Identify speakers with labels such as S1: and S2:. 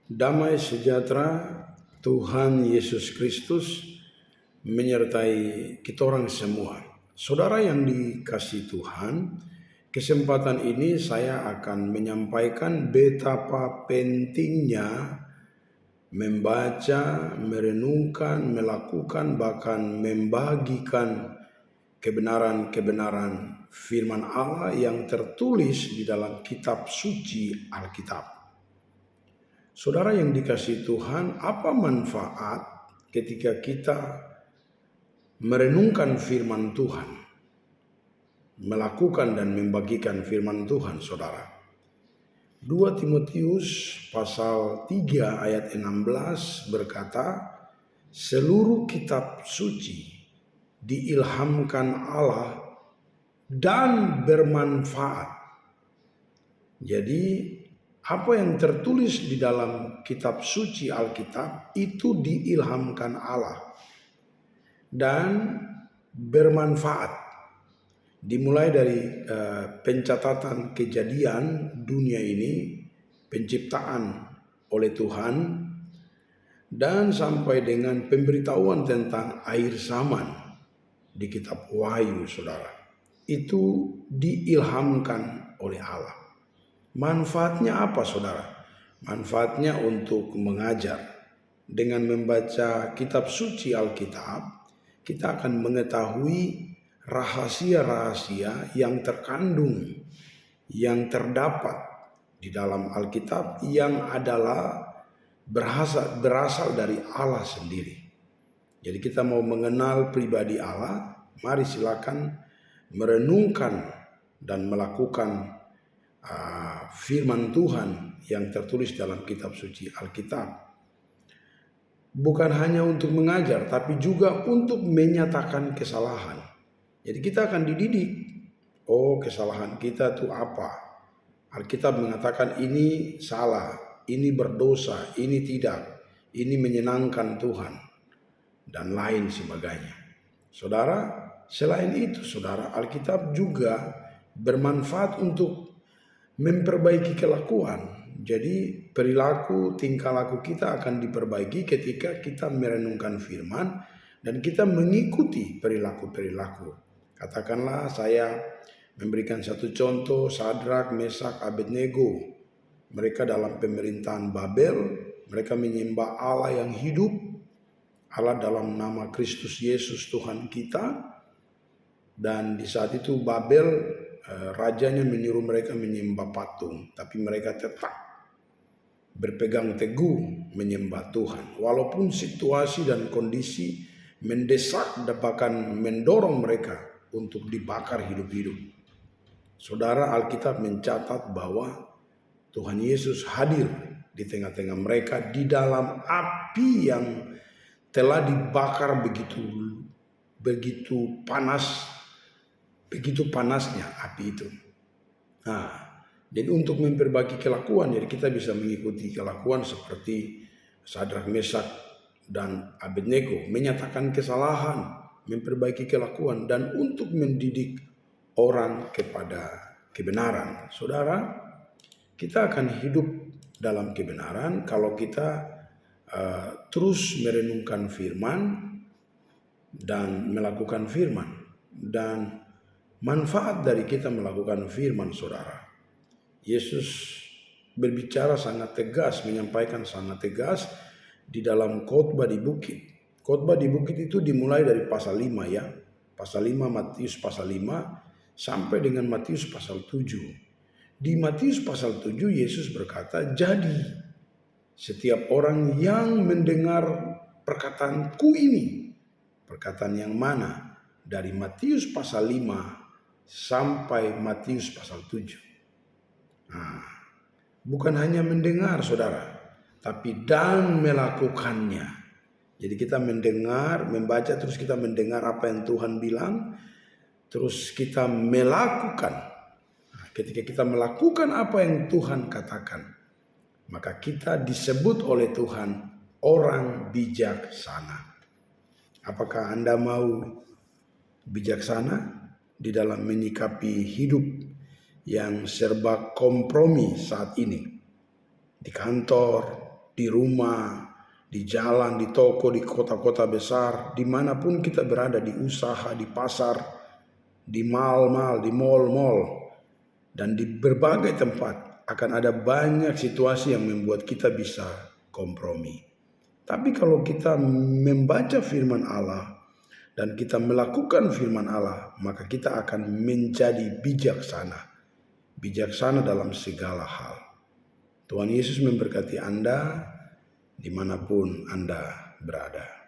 S1: Damai sejahtera Tuhan Yesus Kristus menyertai kita orang semua. Saudara yang dikasihi Tuhan, kesempatan ini saya akan menyampaikan betapa pentingnya membaca, merenungkan, melakukan, bahkan membagikan kebenaran-kebenaran firman Allah yang tertulis di dalam kitab suci Alkitab. Saudara yang dikasihi Tuhan, apa manfaat ketika kita merenungkan firman Tuhan, melakukan dan membagikan firman Tuhan, saudara? 2 Timotius pasal 3 ayat 16 berkata, seluruh kitab suci diilhamkan Allah dan bermanfaat. Jadi apa yang tertulis di dalam kitab suci Alkitab itu diilhamkan Allah dan bermanfaat. Dimulai dari pencatatan kejadian dunia ini, penciptaan oleh Tuhan, dan sampai dengan pemberitahuan tentang akhir zaman di kitab Wahyu, saudara. Itu diilhamkan oleh Allah. Manfaatnya apa, saudara? Manfaatnya untuk mengajar. Dengan membaca kitab suci Alkitab, kita akan mengetahui rahasia-rahasia yang terkandung, yang terdapat di dalam Alkitab, yang adalah berasal dari Allah sendiri. Jadi kita mau mengenal pribadi Allah, mari silakan merenungkan dan melakukan firman Tuhan yang tertulis dalam kitab suci Alkitab. Bukan hanya untuk mengajar, tapi juga untuk menyatakan kesalahan. Jadi kita akan dididik. Oh, kesalahan kita itu apa? Alkitab mengatakan ini salah, ini berdosa, ini tidak, ini menyenangkan Tuhan, dan lain sebagainya. Saudara, selain itu, saudara, Alkitab juga bermanfaat untuk memperbaiki kelakuan. Jadi perilaku, tingkah laku kita akan diperbaiki ketika kita merenungkan firman dan kita mengikuti perilaku-perilaku. Katakanlah saya memberikan satu contoh, Sadrak, Mesak, Abednego. Mereka dalam pemerintahan Babel, mereka menyembah Allah yang hidup, Allah dalam nama Kristus Yesus Tuhan kita. Dan di saat itu Babel, rajanya menyuruh mereka menyembah patung, tapi mereka tetap berpegang teguh menyembah Tuhan. Walaupun situasi dan kondisi mendesak, bahkan mendorong mereka untuk dibakar hidup-hidup. Saudara, Alkitab mencatat bahwa Tuhan Yesus hadir di tengah-tengah mereka di dalam api yang telah dibakar begitu panas. Begitu panasnya api itu. Nah, jadi untuk memperbaiki kelakuan, jadi kita bisa mengikuti kelakuan seperti Sadrak, Mesak, dan Abednego, menyatakan kesalahan, memperbaiki kelakuan, dan untuk mendidik orang kepada kebenaran. Saudara, kita akan hidup dalam kebenaran kalau kita terus merenungkan firman dan melakukan firman. Dan manfaat dari kita melakukan firman, saudara, Yesus berbicara sangat tegas, menyampaikan sangat tegas di dalam khotbah di bukit. Khotbah di bukit itu dimulai dari pasal 5 ya. Pasal 5, Matius pasal 5 sampai dengan Matius pasal 7. Di Matius pasal 7 Yesus berkata, jadi setiap orang yang mendengar perkataanku ini, perkataan yang mana? Dari Matius pasal 5 sampai Matius pasal 7. Nah, bukan hanya mendengar, saudara, tapi dan melakukannya. Jadi kita mendengar, membaca, terus kita mendengar apa yang Tuhan bilang, terus kita melakukan. Nah, ketika kita melakukan apa yang Tuhan katakan, maka kita disebut oleh Tuhan orang bijaksana. Apakah Anda mau bijaksana di dalam menyikapi hidup yang serba kompromi saat ini? Di kantor, di rumah, di jalan, di toko, di kota-kota besar, dimanapun kita berada, di usaha, di pasar, di mal-mal, di mall-mall, dan di berbagai tempat akan ada banyak situasi yang membuat kita bisa kompromi. Tapi kalau kita membaca firman Allah dan kita melakukan firman Allah, maka kita akan menjadi bijaksana. Bijaksana dalam segala hal. Tuhan Yesus memberkati Anda dimanapun Anda berada.